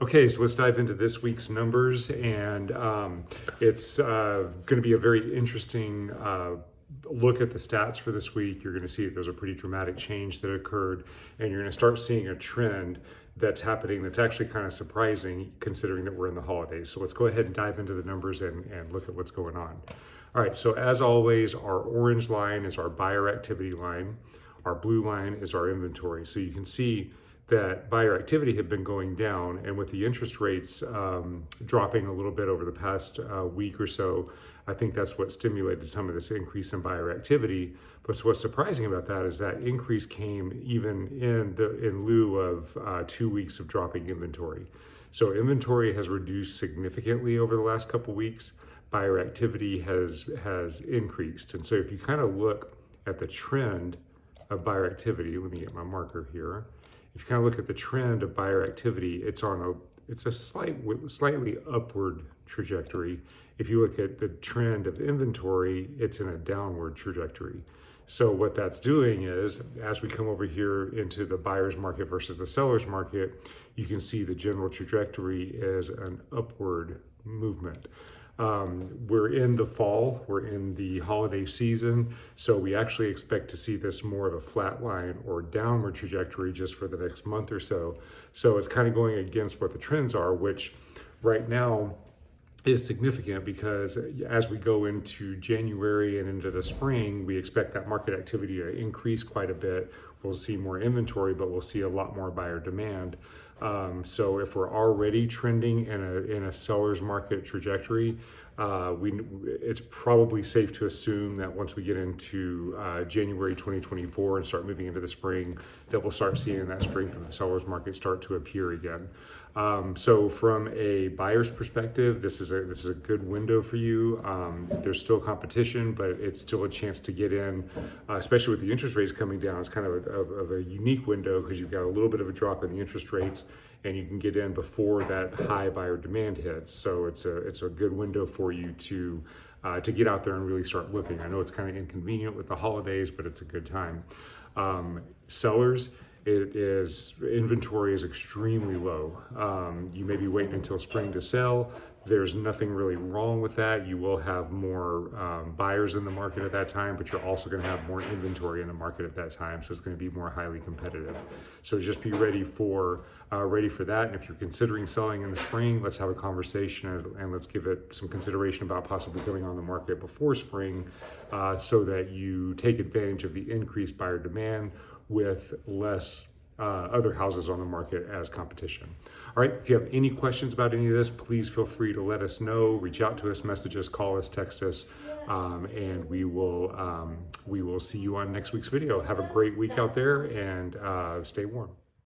Okay, so let's dive into this week's numbers, and it's going to be a very interesting look at the stats for this week. You're going to see that there's a pretty dramatic change that occurred, and you're going to start seeing a trend that's happening that's actually kind of surprising considering that we're in the holidays. So let's go ahead and dive into the numbers and look at what's going on. All right, so as always, our orange line is our buyer activity line. Our blue line is our inventory. So you can see that buyer activity had been going down, and with the interest rates dropping a little bit over the past week or so, I think that's what stimulated some of this increase in buyer activity. But what's surprising about that is that increase came even in lieu of 2 weeks of dropping inventory. So inventory has reduced significantly over the last couple weeks. Buyer activity has increased, and so if you kind of look at the trend of buyer activity, let me get my marker here. If you kind of look at the trend of buyer activity, it's a slightly upward trajectory. If you look at the trend of inventory, it's in a downward trajectory. So what that's doing is, as we come over here into the buyer's market versus the seller's market, you can see the general trajectory is an upward movement. We're in the fall, we're in the holiday season, so we actually expect to see this more of a flat line or downward trajectory just for the next month or so. So it's kind of going against what the trends are, which right now is significant because as we go into January and into the spring, we expect that market activity to increase quite a bit. We'll see more inventory, but we'll see a lot more buyer demand. So if we're already trending in a seller's market trajectory, it's probably safe to assume that once we get into January 2024 and start moving into the spring, that we'll start seeing that strength of the seller's market start to appear again. So from a buyer's perspective, this is a good window for you. There's still competition, but it's still a chance to get in, especially with the interest rates coming down. It's kind of a unique window because you've got a little bit of a drop in the interest rates, and you can get in before that high buyer demand hits. So it's a good window for you to get out there and really start looking. I know it's kind of inconvenient with the holidays, but it's a good time. Sellers, inventory is extremely low. You may be waiting until spring to sell. There's nothing really wrong with that. You will have more buyers in the market at that time, but you're also going to have more inventory in the market at that time. So it's going to be more highly competitive. So just be ready for that. And if you're considering selling in the spring, let's have a conversation and let's give it some consideration about possibly going on the market before spring, so that you take advantage of the increased buyer demand with less other houses on the market as competition. All right, if you have any questions about any of this, please feel free to let us know. Reach out to us, message us, call us, text us, and we will see you on next week's video. Have a great week out there, and stay warm.